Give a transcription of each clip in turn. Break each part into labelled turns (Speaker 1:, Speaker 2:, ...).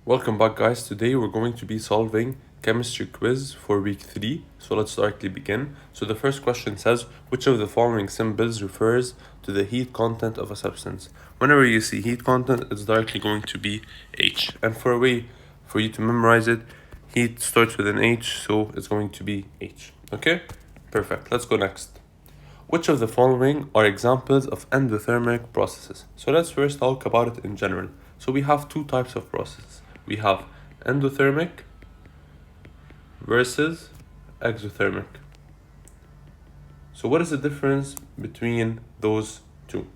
Speaker 1: Welcome back, guys. Today we're going to be solving chemistry quiz for week 3. So let's directly begin. So the first question says, which of the following symbols refers to the heat content of a substance? Whenever you see heat content, it's directly going to be H. And for a way for you to memorize it, heat starts with an H, so it's going to be H. Okay? Perfect. Let's go next. Which of the following are examples of endothermic processes? So let's first talk about it in general. So we have two types of processes. We have endothermic versus exothermic. So what is the difference between those two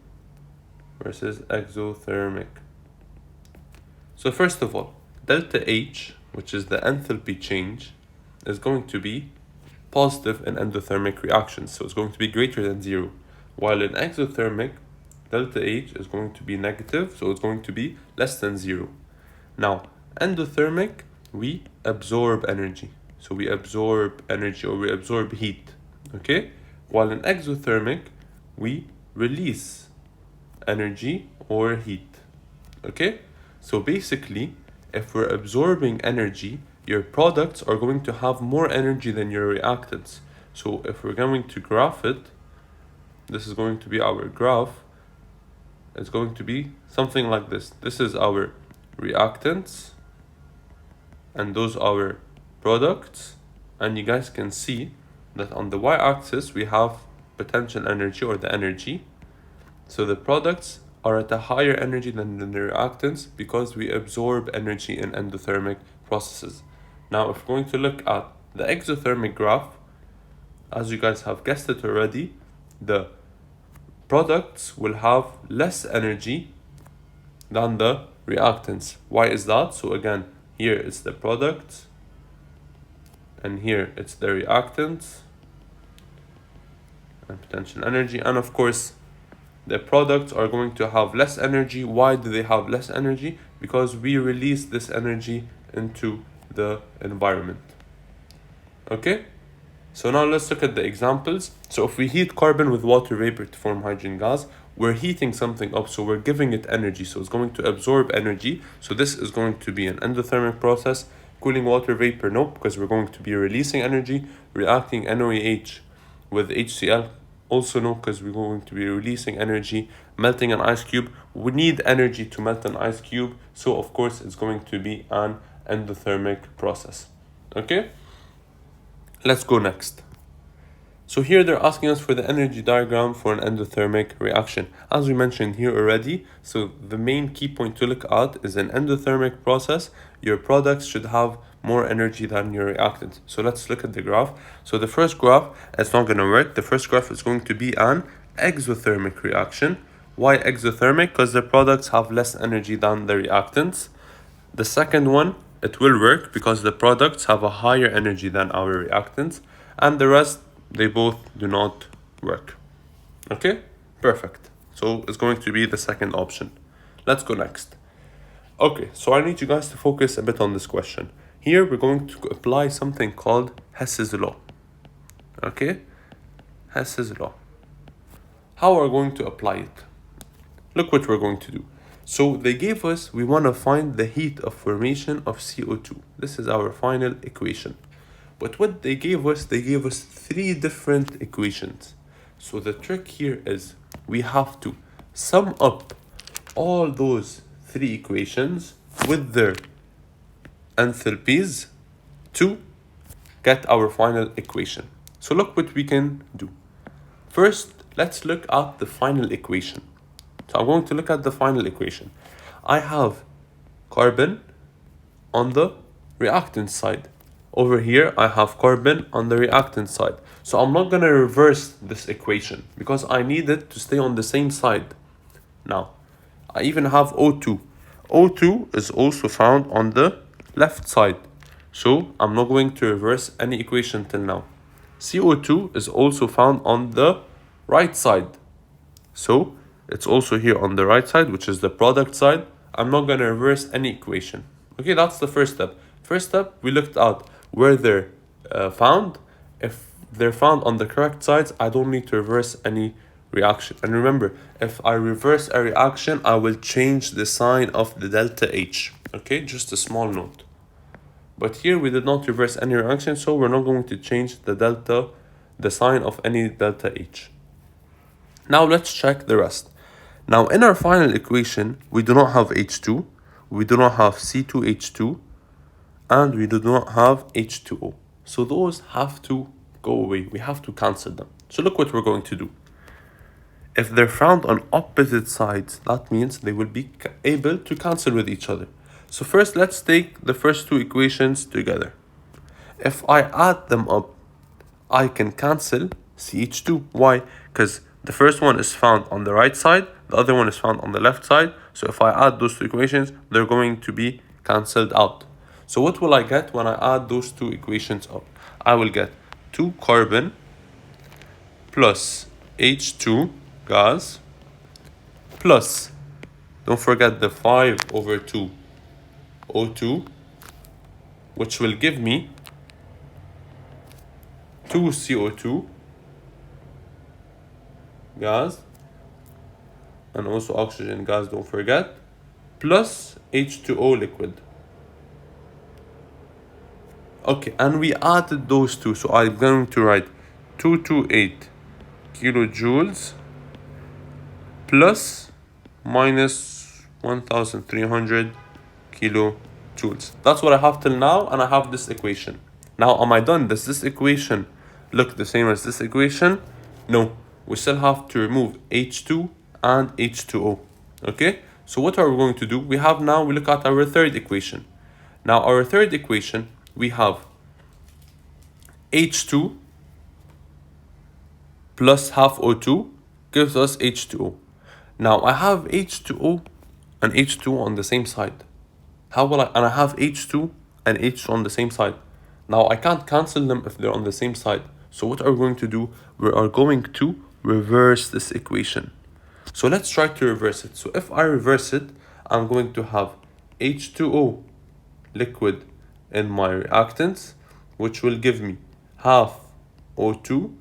Speaker 1: versus exothermic? So first of all, delta H, which is the enthalpy change, is going to be positive in endothermic reactions, so it's going to be greater than 0, while in exothermic, delta H is going to be negative, so it's going to be less than 0. Now, endothermic, we absorb energy, so we absorb energy or we absorb heat, okay? While in exothermic, we release energy or heat, okay? So basically, if we're absorbing energy, your products are going to have more energy than your reactants. So if we're going to graph it, this is going to be our graph. It's going to be something like this. This is our reactants, and those are our products. And you guys can see that on the y-axis, we have potential energy or the energy. So the products are at a higher energy than the reactants because we absorb energy in endothermic processes. Now, if we're going to look at the exothermic graph, as you guys have guessed it already, the products will have less energy than the reactants. Why is that? So again, here it's the products, and here it's the reactants, and potential energy, and of course, the products are going to have less energy. Why do they have less energy? Because we release this energy into the environment. Okay? So now let's look at the examples. So if we heat carbon with water vapor to form hydrogen gas, we're heating something up, so we're giving it energy. So it's going to absorb energy. So this is going to be an endothermic process. Cooling water vapor, no, because we're going to be releasing energy. Reacting NOAH with HCl, also no, because we're going to be releasing energy. Melting an ice cube, we need energy to melt an ice cube, so of course it's going to be an endothermic process. Okay, let's go next. So here they're asking us for the energy diagram for an endothermic reaction. As we mentioned here already, so the main key point to look at is an endothermic process. Your products should have more energy than your reactants. So let's look at the graph. So the first graph, it's not going to work. The first graph is going to be an exothermic reaction. Why exothermic? Because the products have less energy than the reactants. The second one, it will work because the products have a higher energy than our reactants, and the rest, they both do not work. Okay, perfect. So it's going to be the second option. Let's go next. Okay, so I need you guys to focus a bit on this question. Here we're going to apply something called Hess's law. Okay, Hess's law. How are we going to apply it? Look what we're going to do. So they gave us, we want to find the heat of formation of CO2. This is our final equation. But what they gave us 3 different equations. So the trick here is we have to sum up all those 3 equations with their enthalpies to get our final equation. So look what we can do. First, let's look at the final equation. So I'm going to look at the final equation. I have carbon on the reactant side. Over here, I have carbon on the reactant side. So I'm not going to reverse this equation because I need it to stay on the same side. Now, I even have O2. O2 is also found on the left side. So I'm not going to reverse any equation till now. CO2 is also found on the right side. So it's also here on the right side, which is the product side. I'm not going to reverse any equation. Okay, that's the first step. First step, we looked at where they're found. If they're found on the correct sides, I don't need to reverse any reaction. And remember, if I reverse a reaction, I will change the sign of the delta H. Okay, just a small note. But here we did not reverse any reaction, so we're not going to change the sign of any delta H. Now let's check the rest. Now in our final equation, we do not have H2, we do not have C2H2, and we do not have H2O. So those have to go away. We have to cancel them. So look what we're going to do. If they're found on opposite sides, that means they will be able to cancel with each other. So first, let's take the first two equations together. If I add them up, I can cancel CH2. Why? Because the first one is found on the right side, the other one is found on the left side. So if I add those two equations, they're going to be cancelled out. So what will I get when I add those two equations up? I will get 2 carbon plus H2 gas plus, don't forget the 5/2 O2, which will give me 2 CO2 gas and also oxygen gas, don't forget, plus H2O liquid. Okay, and we added those two, so I'm going to write 228 kilojoules plus minus 1300 kilojoules. That's what I have till now, and I have this equation. Now, am I done? Does this equation look the same as this equation? No, we still have to remove H2 and H2O. Okay, so what are we going to do? We look at our third equation. Now, our third equation, we have H2 plus half O2 gives us H2O. Now, I have H2O and H2 on the same side. And I have H2 and H2 on the same side. Now, I can't cancel them if they're on the same side. So what are we going to do? We are going to reverse this equation. So let's try to reverse it. So if I reverse it, I'm going to have H2O liquid in my reactants, which will give me half O2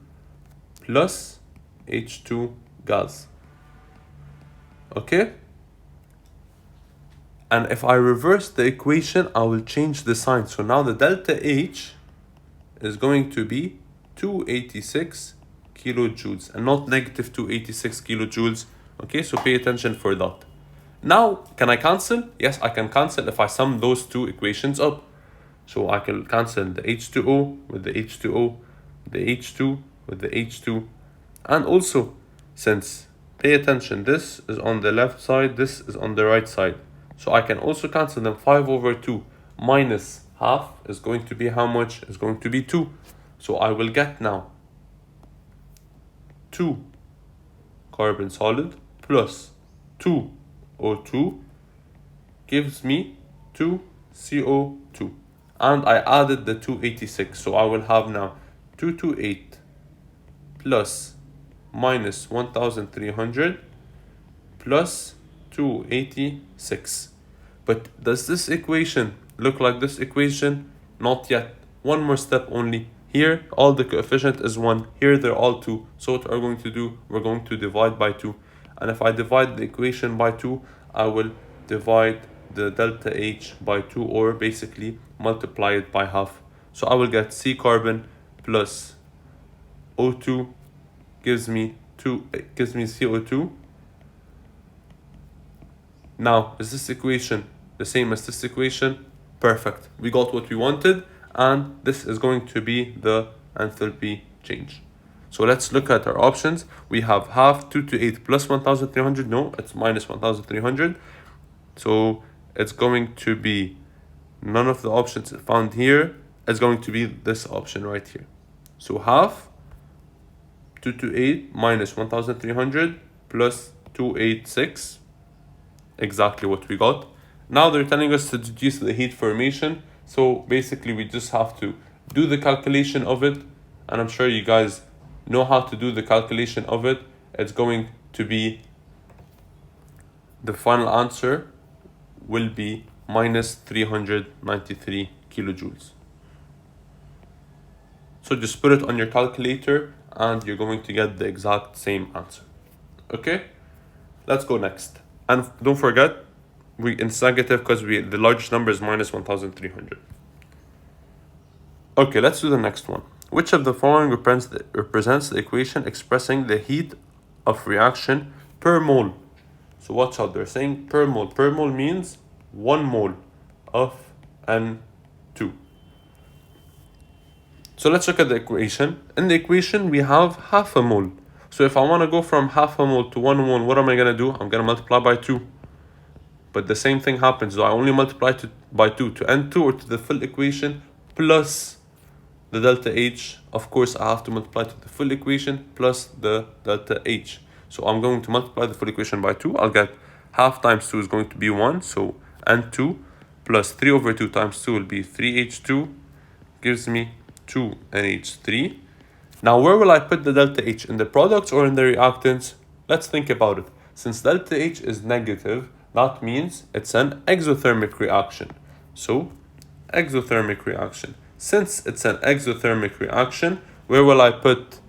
Speaker 1: plus H2 gas. Okay? And if I reverse the equation, I will change the sign. So now the delta H is going to be 286 kilojoules and not negative 286 kilojoules. Okay, so pay attention for that. Now, can I cancel? Yes, I can cancel if I sum those two equations up. So I can cancel the H2O with the H2O, the H2 with the H2. And also, since, pay attention, this is on the left side, this is on the right side. So I can also cancel them. 5/2 minus half is going to be how much? It's going to be 2. So I will get now 2 carbon solid plus 2 O2 gives me 2 CO2. And I added the 286. So I will have now 228 plus minus 1300 plus 286. But does this equation look like this equation? Not yet. One more step only. Here, all the coefficient is 1. Here, they're all 2. So what we're going to do, we're going to divide by 2. And if I divide the equation by 2, I will divide the delta H by 2, or basically multiply it by half. So I will get C carbon plus O2 gives me CO2. Now, is this equation the same as this equation? Perfect. We got what we wanted, and this is going to be the enthalpy change. So let's look at our options. We have half 228 plus 1300. No, it's minus 1300. So it's going to be none of the options found here. It's going to be this option right here. So half 228 minus 1300 plus 286. Exactly what we got. Now they're telling us to deduce the heat formation. So basically we just have to do the calculation of it. And I'm sure you guys know how to do the calculation of it. It's going to be, the final answer will be minus 393 kilojoules. So just put it on your calculator and you're going to get the exact same answer. Okay, let's go next. And don't forget, it's negative because the largest number is minus 1300. Okay, let's do the next one. Which of the following represents the equation expressing the heat of reaction per mole? So watch out, they're saying per mole. Per mole means 1 mole of N2. So let's look at the equation. In the equation, we have half a mole. So if I want to go from half a mole to 1 mole, what am I going to do? I'm going to multiply by 2. But the same thing happens. Do I only multiply by 2 to N2 or to the full equation plus the delta H? Of course, I have to multiply to the full equation plus the delta H. So I'm going to multiply the full equation by 2. I'll get half times 2 is going to be 1. So N2 plus 3 over 2 times 2 will be 3H2. Gives me 2NH3. Now, where will I put the delta H? In the products or in the reactants? Let's think about it. Since delta H is negative, that means it's an exothermic reaction. So, exothermic reaction. Since it's an exothermic reaction, where will I put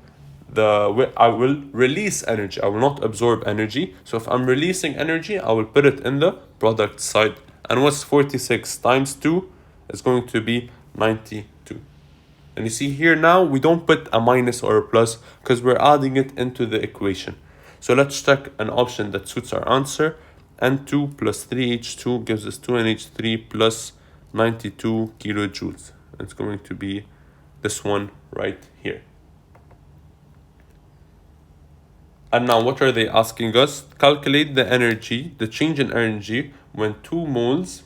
Speaker 1: I will release energy. I will not absorb energy. So if I'm releasing energy, I will put it in the product side. And what's 46 times 2 is going to be 92. And you see here now, we don't put a minus or a plus because we're adding it into the equation. So let's check an option that suits our answer. N2 plus 3H2 gives us 2NH3 plus 92 kilojoules. It's going to be this one right here. And now what are they asking us? Calculate the energy, the change in energy when 2 moles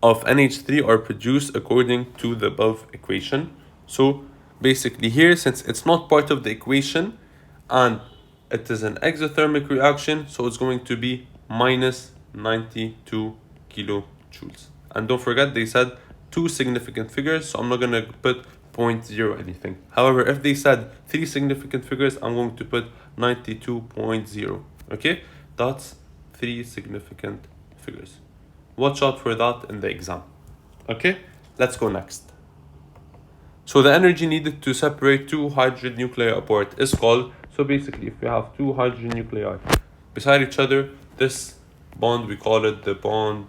Speaker 1: of NH3 are produced according to the above equation. So basically here, since it's not part of the equation and it is an exothermic reaction, so it's going to be minus 92 kilojoules. And don't forget, they said 2 significant figures, so I'm not going to put 0.0 anything. However, if they said 3 significant figures, I'm going to put 92.0. Okay, that's 3 significant figures. Watch out for that in the exam. Okay, let's go next. So the energy needed to separate 2 hydrogen nuclei apart is called, so basically if we have 2 hydrogen nuclei beside each other, this bond, we call it the bond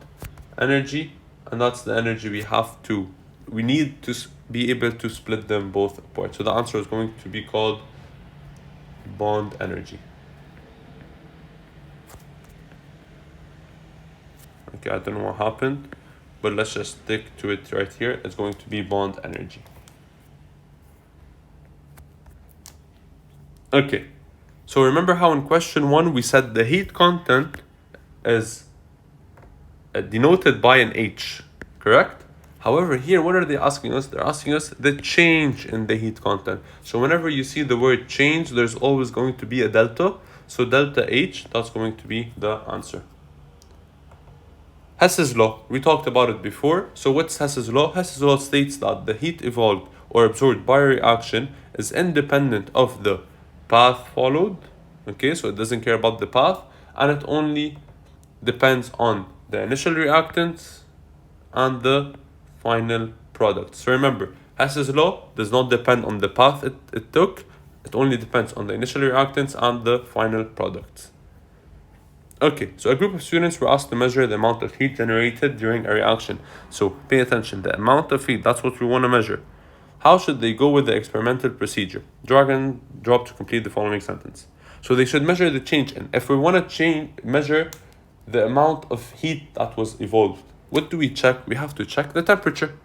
Speaker 1: energy, and that's the energy we need to be able to split them both apart. So the answer is going to be called bond energy. Okay, I don't know what happened, but let's just stick to it right here. It's going to be bond energy. Okay, so remember how in question 1 we said the heat content is denoted by an H, correct? However, here, what are they asking us? They're asking us the change in the heat content. So whenever you see the word change, there's always going to be a delta. So delta H, that's going to be the answer. Hess's law, we talked about it before. So what's Hess's law? Hess's law states that the heat evolved or absorbed by a reaction is independent of the path followed. Okay, so it doesn't care about the path, and it only depends on the initial reactants and the final product. So remember, Hess's law does not depend on the path it took. It only depends on the initial reactants and the final products. Okay, so a group of students were asked to measure the amount of heat generated during a reaction. So pay attention, the amount of heat, that's what we want to measure. How should they go with the experimental procedure? Drag and drop to complete the following sentence. So they should measure the change in. If we want to measure the amount of heat that was evolved, what do we check? We have to check the temperature.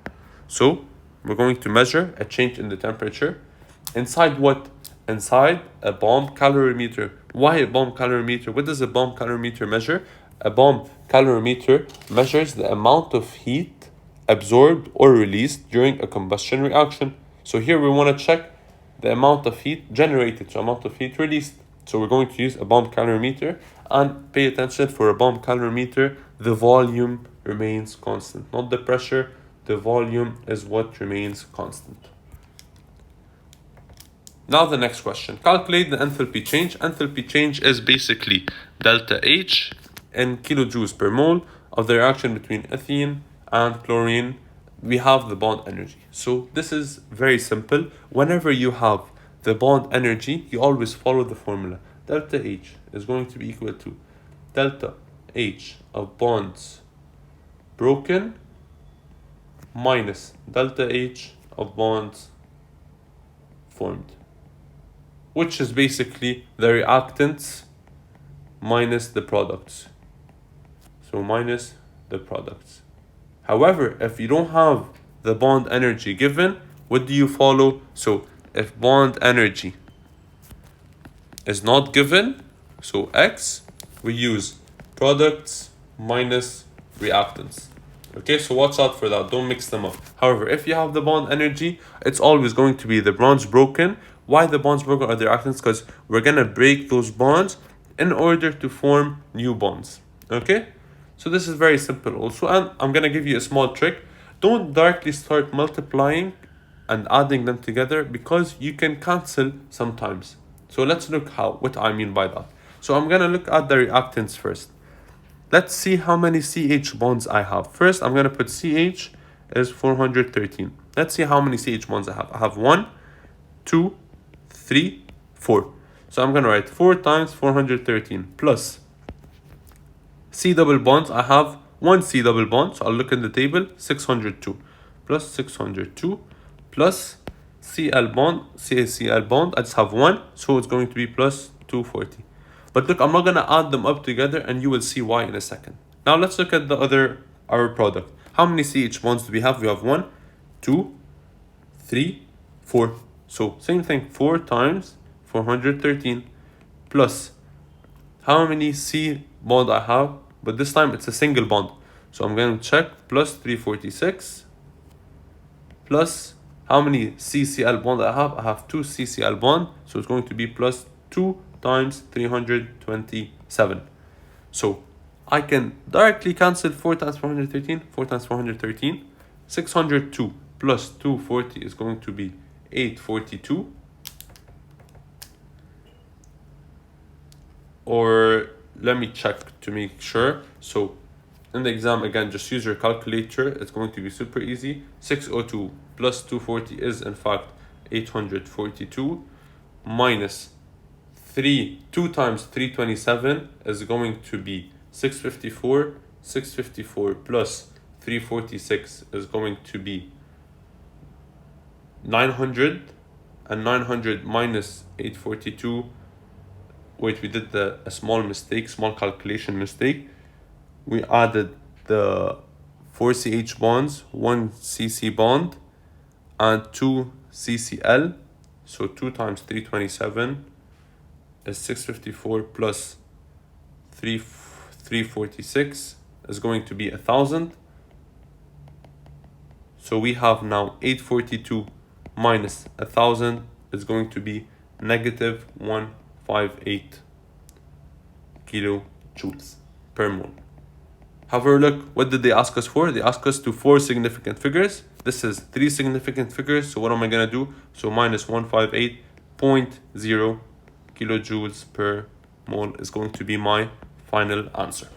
Speaker 1: So we're going to measure a change in the temperature. Inside what? Inside a bomb calorimeter. Why a bomb calorimeter? What does a bomb calorimeter measure? A bomb calorimeter measures the amount of heat absorbed or released during a combustion reaction. So here we want to check the amount of heat generated, so amount of heat released. So we're going to use a bomb calorimeter, and pay attention, for a bomb calorimeter, the volume remains constant, not the pressure. The volume is what remains constant. Now the next question. Calculate the enthalpy change. Enthalpy change is basically delta H in kilojoules per mole of the reaction between ethene and chlorine. We have the bond energy. So this is very simple. Whenever you have the bond energy, you always follow the formula. Delta H is going to be equal to delta H of bonds broken minus delta H of bonds formed, which is basically the reactants minus the products. So minus the products. However, if you don't have the bond energy given, what do you follow? So if bond energy is not given, so X, we use products minus reactants. Okay, so watch out for that, don't mix them up. However, if you have the bond energy, it's always going to be the bonds broken. Why the bonds broken are the reactants? Because we're gonna break those bonds in order to form new bonds. Okay, so this is very simple also, and I'm gonna give you a small trick. Don't directly start multiplying and adding them together because you can cancel sometimes. So let's look what I mean by that. So I'm gonna look at the reactants first. Let's see how many CH bonds I have. First, I'm gonna put CH is 413. Let's see how many CH bonds I have. I have 1, 2, 3, 4. So I'm gonna write 4 times 413 plus C double bonds. I have 1 C double bond, so I'll look in the table, 602 plus 602 plus Cl bond, CACl bond, I just have 1, so it's going to be plus 240. But look, I'm not gonna add them up together and you will see why in a second. Now let's look at our product. How many CH bonds do we have? We have 1, 2, 3, 4. So same thing, 4 times 413 plus how many C bond I have, but this time it's a single bond. So I'm going to check plus 346 plus how many CCl bond I have. I have 2 CCl bond, so it's going to be plus 2 times 327. So I can directly cancel 4 times 413, 4 times 413. 602 plus 240 is going to be 842. Or let me check to make sure. So in the exam, again, just use your calculator. It's going to be super easy. 602 plus 240 is in fact 842 minus 2 times 327 is going to be 654. 654 plus 346 is going to be 900, and 900 minus 842. Wait, we did a small calculation mistake. We added the 4 CH bonds, 1 CC bond, and 2 CCl. So 2 times 327 is 654 plus 346 is going to be 1000. So we have now 842 minus 1000 is going to be negative 158 kilojoules per mole. However, look, what did they ask us for? They asked us to 4 significant figures. This is 3 significant figures. So what am I gonna do? So minus 158.0 kilojoules per mole is going to be my final answer.